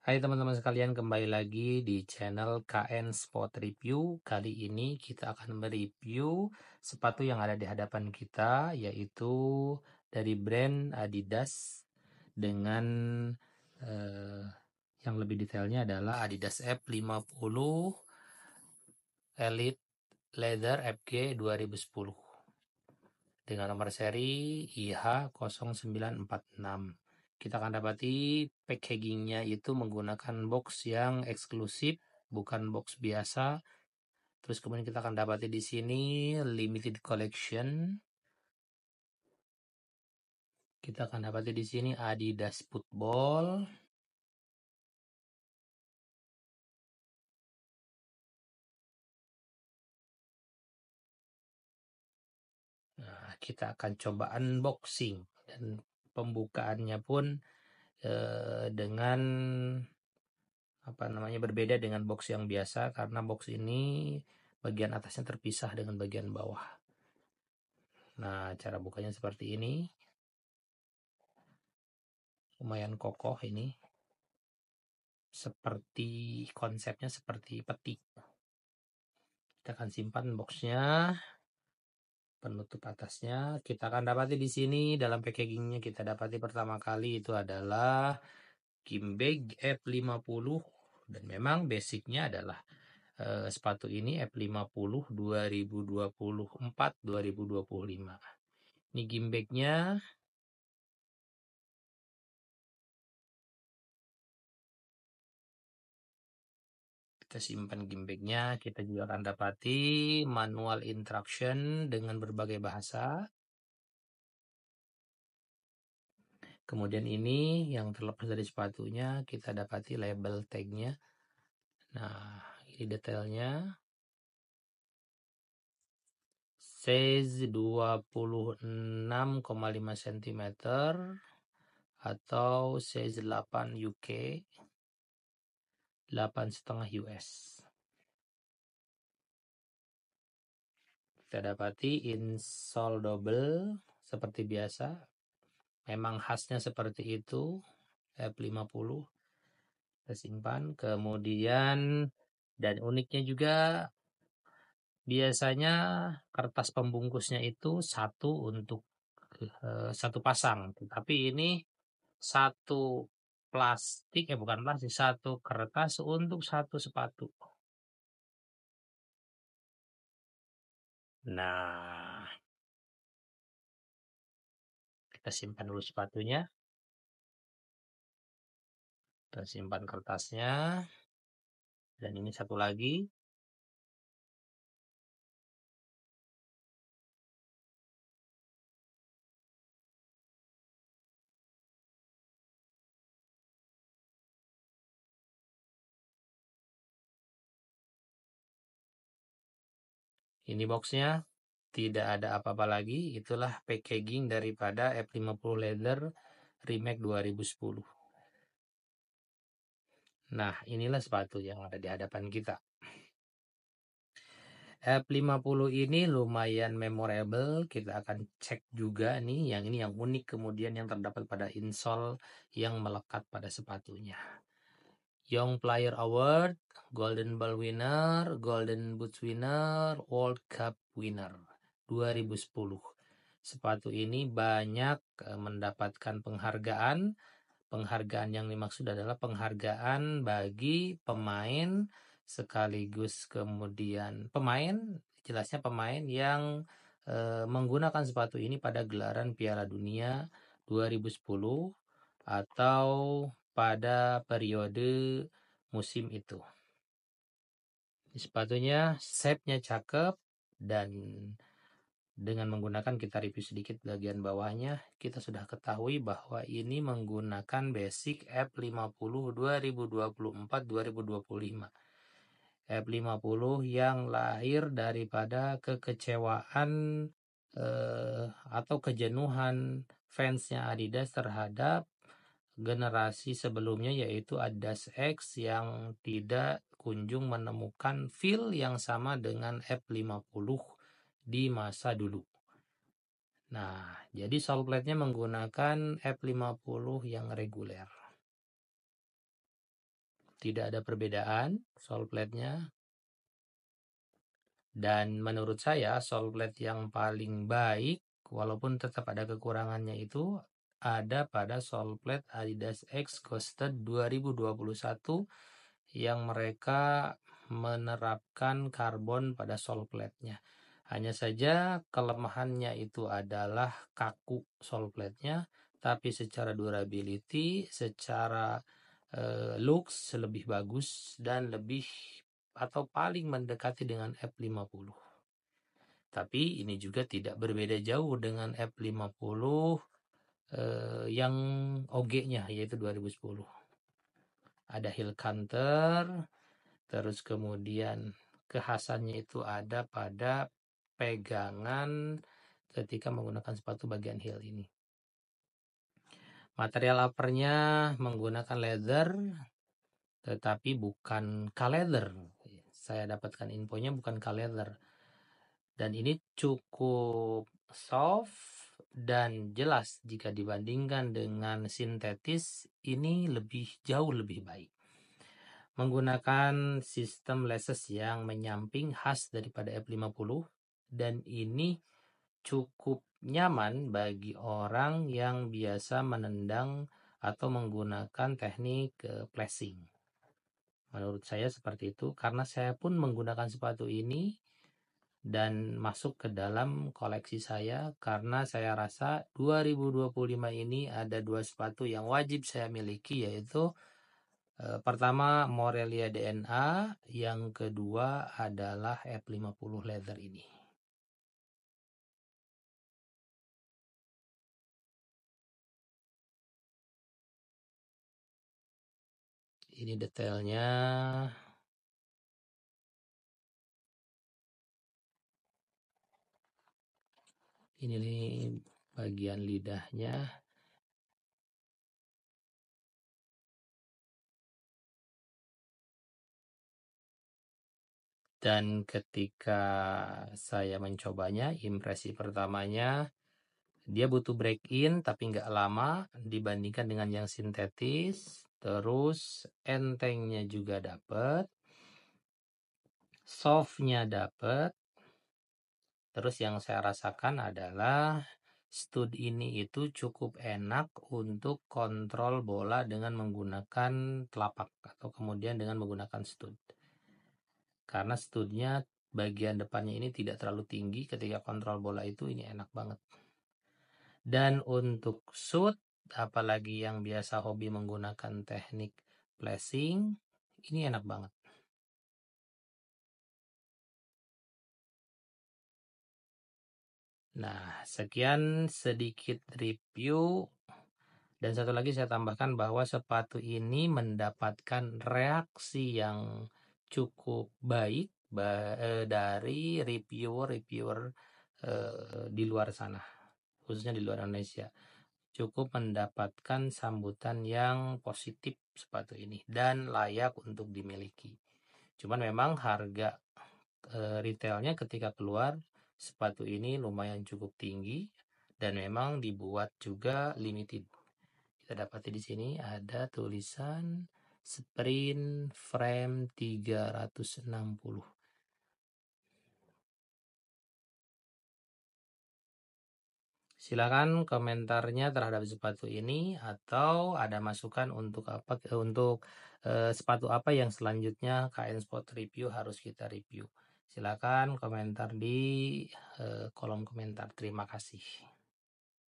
Hai teman-teman sekalian, kembali lagi di channel KN Sport Review. Kali ini kita akan mereview sepatu yang ada di hadapan kita, yaitu dari brand Adidas dengan yang lebih detailnya adalah Adidas F50 Elite Leather FG 2010 dengan nomor seri IH0946. Kita akan dapati packagingnya itu menggunakan box yang eksklusif, bukan box biasa. Terus kemudian kita akan dapati di sini limited collection. Kita akan dapati di sini Adidas Football. Nah, kita akan coba unboxing dan pembukaannya pun dengan berbeda dengan box yang biasa, karena box ini bagian atasnya terpisah dengan bagian bawah. Nah, cara bukanya seperti ini. Lumayan kokoh ini. Seperti konsepnya seperti peti. Kita akan simpan boxnya. Penutup atasnya kita akan dapati di sini dalam packagingnya. Kita dapati pertama kali itu adalah Gimbeg F50, dan memang basicnya adalah sepatu ini F50 2024-2025. Ini gimbegnya. Kita simpan gimbegnya. Kita juga akan dapati manual instruction dengan berbagai bahasa. Kemudian ini yang terlepas dari sepatunya, kita dapati label tagnya. Nah, ini detailnya. Size 26,5 cm atau size 8 UK, 8,5 US. Kita dapati insole double seperti biasa. Memang khasnya seperti itu, F50. Kita simpan. Kemudian, dan uniknya juga, biasanya kertas pembungkusnya itu satu pasang, tapi ini satu satu kertas untuk satu sepatu. Nah, kita simpan dulu sepatunya. Kita simpan kertasnya. Dan ini satu lagi. Ini boxnya. Tidak ada apa-apa lagi. Itulah packaging daripada F50 Leather Remake 2010. Nah, inilah sepatu yang ada di hadapan kita. F50 ini lumayan memorable. Kita akan cek juga nih, yang ini yang unik kemudian yang terdapat pada insole yang melekat pada sepatunya. Young Player Award, Golden Ball winner, Golden Boots winner, World Cup winner 2010. Sepatu ini banyak mendapatkan penghargaan. Penghargaan yang dimaksud adalah penghargaan bagi pemain, sekaligus kemudian jelasnya pemain yang menggunakan sepatu ini pada gelaran Piala Dunia 2010 atau pada periode musim itu. Sepatunya shape-nya cakep, dan dengan menggunakan, kita review sedikit bagian bawahnya, kita sudah ketahui bahwa ini menggunakan basic F50 2024-2025. F50 yang lahir daripada kekecewaan atau kejenuhan fansnya Adidas terhadap generasi sebelumnya, yaitu Adidas X, yang tidak kunjung menemukan feel yang sama dengan F50 di masa dulu. Nah, jadi sole plate-nya menggunakan F50 yang reguler. tidak ada perbedaan sole plate-nya. Dan menurut saya sole plate yang paling baik, walaupun tetap ada kekurangannya itu, ada pada sole plate Adidas X Ghosted 2021 yang mereka menerapkan karbon pada sole plate-nya. Hanya saja kelemahannya itu adalah kaku sole plate-nya, tapi secara durability, secara looks lebih bagus dan lebih atau paling mendekati dengan F50. Tapi ini juga tidak berbeda jauh dengan F50 yang OG-nya yaitu 2010. Ada heel counter, terus kemudian kekhasannya itu ada pada pegangan ketika menggunakan sepatu bagian heel ini. Material uppernya menggunakan leather, tetapi bukan K-leather. Saya dapatkan infonya bukan K-leather. Dan ini cukup soft dan jelas jika dibandingkan dengan sintetis, ini jauh lebih baik. Menggunakan sistem laces yang menyamping khas daripada F50 dan ini cukup nyaman bagi orang yang biasa menendang atau menggunakan teknik flashing. Menurut saya seperti itu karena saya pun menggunakan sepatu ini dan masuk ke dalam koleksi saya karena saya rasa 2025 ini ada 2 sepatu yang wajib saya miliki, yaitu pertama Morelia DNA, yang kedua adalah F50 leather ini. Ini detailnya. Ini nih bagian lidahnya. Dan ketika saya mencobanya, impresi pertamanya dia butuh break in tapi nggak lama dibandingkan dengan yang sintetis. Terus entengnya juga dapet, softnya dapet. Terus yang saya rasakan adalah stud ini itu cukup enak untuk kontrol bola dengan menggunakan telapak atau kemudian dengan menggunakan stud. Karena studnya bagian depannya ini tidak terlalu tinggi, ketika kontrol bola itu ini enak banget. Dan untuk shoot, apalagi yang biasa hobi menggunakan teknik flashing, ini enak banget. Nah, sekian sedikit review. Dan satu lagi saya tambahkan bahwa sepatu ini mendapatkan reaksi yang cukup baik dari reviewer-reviewer di luar sana, khususnya di luar Indonesia. Cukup mendapatkan sambutan yang positif sepatu ini dan layak untuk dimiliki. Cuman memang harga retailnya ketika keluar sepatu ini lumayan cukup tinggi dan memang dibuat juga limited. Kita dapati di sini ada tulisan Sprint Frame 360. Silakan komentarnya terhadap sepatu ini atau ada masukan untuk sepatu apa yang selanjutnya KN Sport Review harus kita review. Silakan komentar di kolom komentar. Terima kasih.